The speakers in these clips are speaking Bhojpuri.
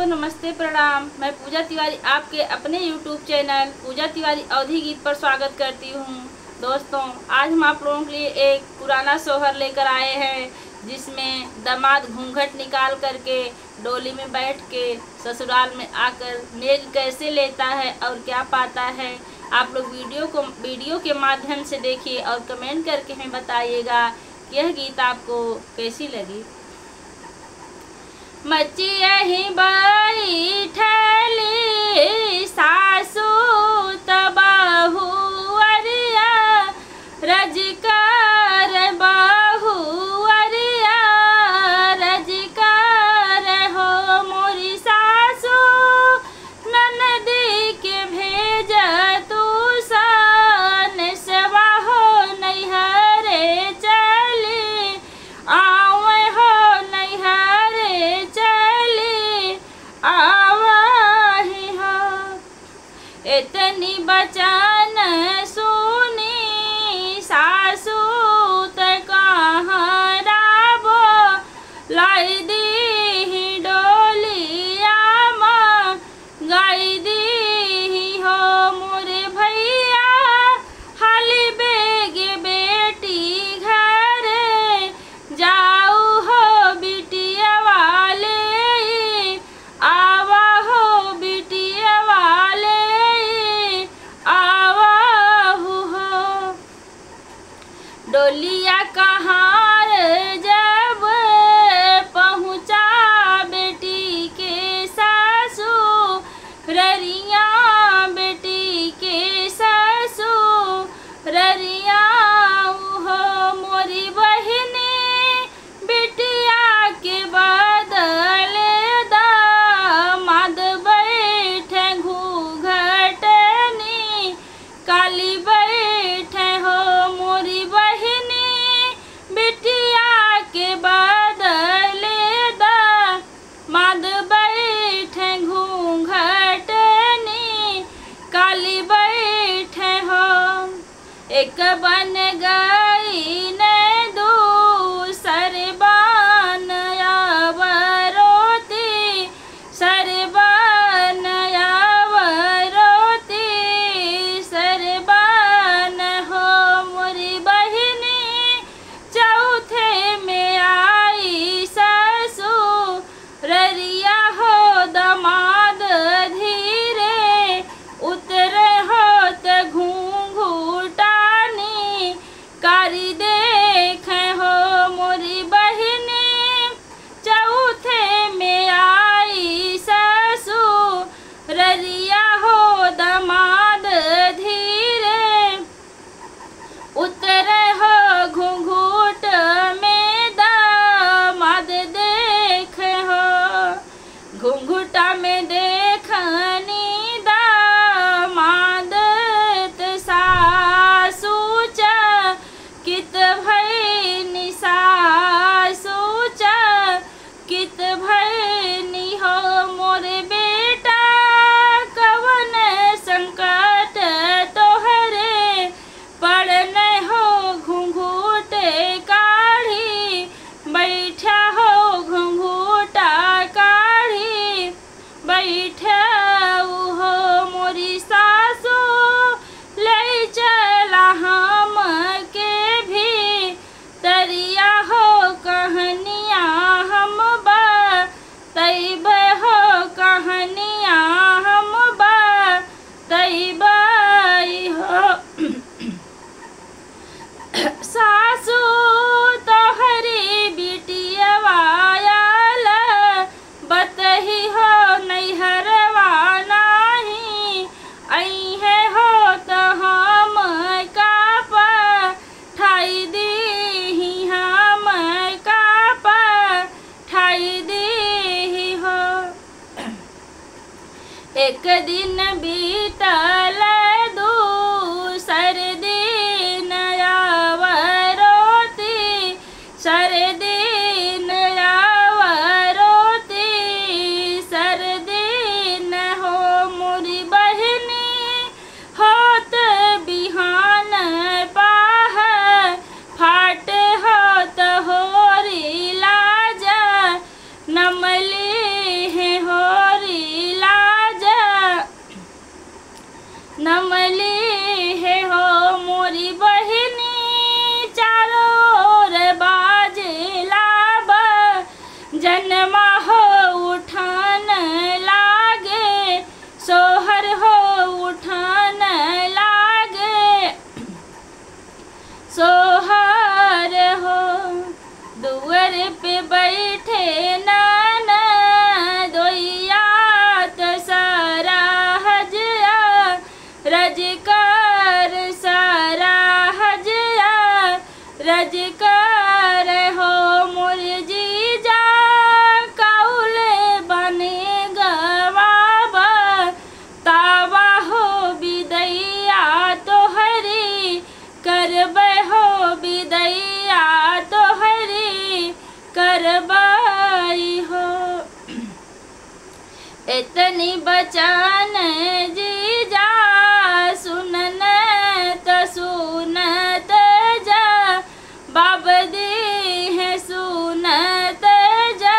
नमस्ते प्रणाम। मैं पूजा तिवारी आपके अपने YouTube चैनल पूजा तिवारी अवधी गीत पर स्वागत करती हूँ। दोस्तों, आज हम आप लोगों के लिए एक पुराना सोहर लेकर आए हैं, जिसमें दामाद घूंघट निकाल करके डोली में बैठ के ससुराल में आकर मेघ कैसे लेता है और क्या पाता है। आप लोग वीडियो के माध्यम से देखिए और कमेंट करके हमें बताइएगा कि यह गीत आपको कैसी लगी। मचियहि बैठली सासु बहुअरिया रजकर बहुअरिया रजकर हो मोरी सासु ननदी के भेज तू सन सेवा हो नैहरे चली आवे हो नैहरे चली आवाही हो। इतनी बचन सुनी सासू त कहाँ राबो लाई दी डोलिया माँ गाई दी हो मोरे भैया हाली बेगे बेटी घरे जाऊ हो बिटिया वाले आवा हो बिटिया वाले आवा हो। डोलिया कहाँ जब पहुँचा बेटी के सासू ररिया बेटी के सासू ररिया हो मोरी बहिनी बिटिया के बदले दामाद बैठे घूंघटनी काली बैठे हो मोरी बहिनी बिटिया के बदले दामाद बैठे घूंघटनी काली बैठे हो। एक बन गई ने दूसर बन आवरोती सरबन आवरोती सरबन हो मोरी बहिनी चौथे में आई सासू ररिया हो दामाद धीरे उतरे हो त घूंघटानी कारी देखे हो मोरी बहिनी चौथे में आई सासू ररिया हो दामाद धीरे उतरे हो घूंघट में दामाद देखे हो। घूंघटा में देखनी दामाद सासू कित भैनी सासू कित भैनी हो मोरे बेटा कवन संकट तोहरे पड़ने हो घूंघूटे काढ़ी बैठा हो घूंघूटा काढ़ी बैठा हो मोरी सासू ले चला हम के भी तरिया हो कहनिया हम तैब हो कहनिया हम तैब हो। सासू तोहरी बिटिया वायल बतही हो नैहरवा नाही अइहे हो तो हम का ठाई दी हम का ठाई दी हो। एक दिन बीतल दूसर दिन आवरोती सर दिन आवरोती सर दिन हो मोरी बहिनी होत बिहान पाह फाट होत होरी लाजा नमली है होरी इतनी बचन जीजा सुनन त सुनत जा, बाब दी है सुनत जा,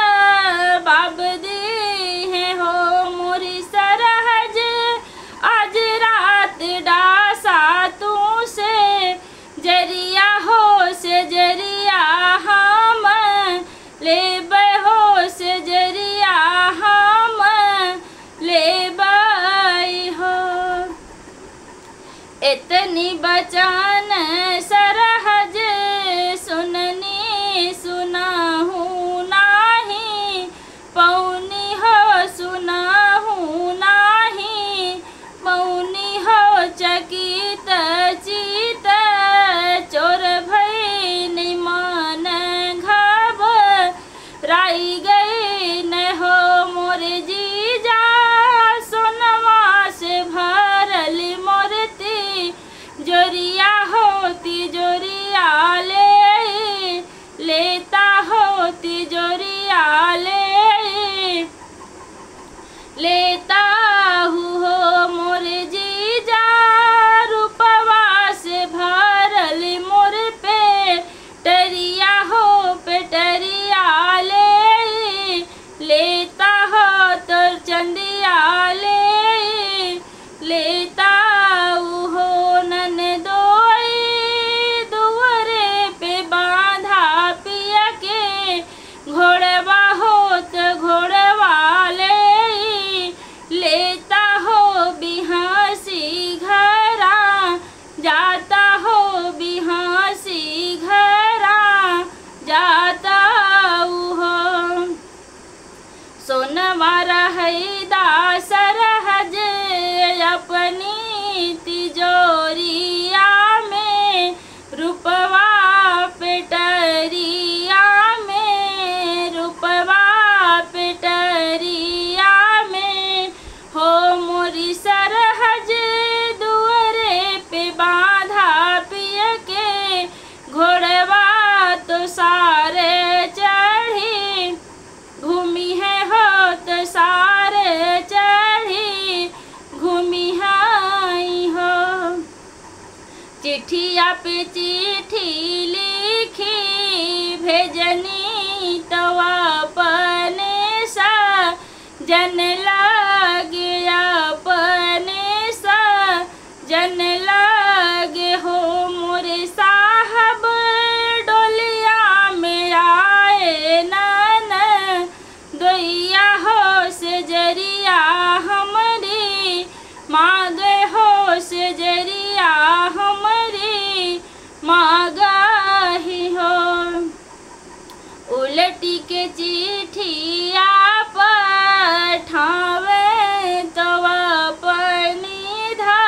बाब दी है हो मोरी सरहज आज रात डासा तू से जरिया हो से जरिया हम ले हो से जरिया हम ले हो। इतनी बचन सरहज सुननी सुनाहू नाही, पौनी हो सुनाहू नाही, पौनी हो चकित चित चोर भई नहीं मन घबराई गई न हो मोरे जीजा, सोनवा से भरली मूर्ति जोरिया होती जोरिया लेता होती जोरिया लेता हो मोरे जीजा, रूपवा से भरली मोर पे टरिया हो पेटरिया लेता हो तो चंदिया लेता हो नन दोई दुवरे पे बांधा पिया के, घोड़वा हो तो घोड़वा लेता हो बिहासी घरा, जाता हो बिहासी घरा जाता हो। सोनवा रहैदा सरहज अपनी तिजोरिया में, रूपवा पेटरिया में, रूपवा पेटरिया में हो मोरी सरहज दुअरे पे बांधा पिय के, घोड़वा तो सारे चढ़ी घूमी है हो तो सारे चढ़ी घूमी है हो। चिट्ठिया पे चिट्ठी लिखी भेजनी तो अपने सा जन लागे अपने सा जन लागे हो मोरे साहब डोलिया में आए नन दोइया हो से जरिया हमरी, मांगे हो से जरिया हमरी मांगाही हो। उलटी के चिट्ठिया पठावे तो अपनी धा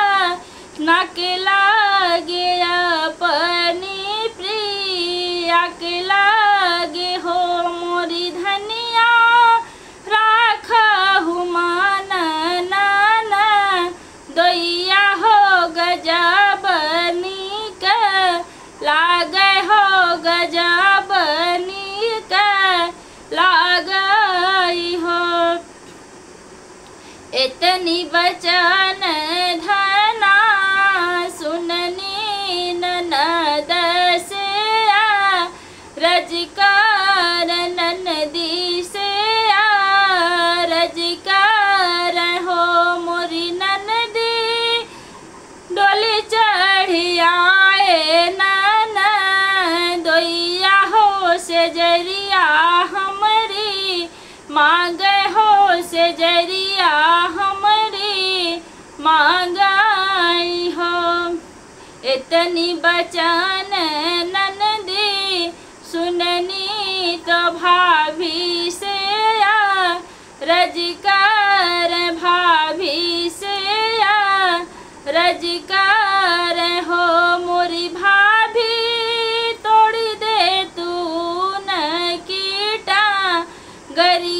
नाके लागे अपनी प्रिया के लागे हो मोरी धनिया, राखहु मान नाना दोइया हो गजब नीक लागे हो गजब नीक लागई हो। इतनी बचन धना सुननी ननद से रजकार ननदी से रजकार हो मोरी ननदी, डोली चढ़ी आए नाना दोइया हो से जरिया हमरी, मांगे हो से जरिया हमरी मांगाई हो। इतनी बचन ननदी सुननी तो भाभी से रजकार भाभी से रजकार हो मोरी भाभी, तोड़ी दे तू न कीटा गरी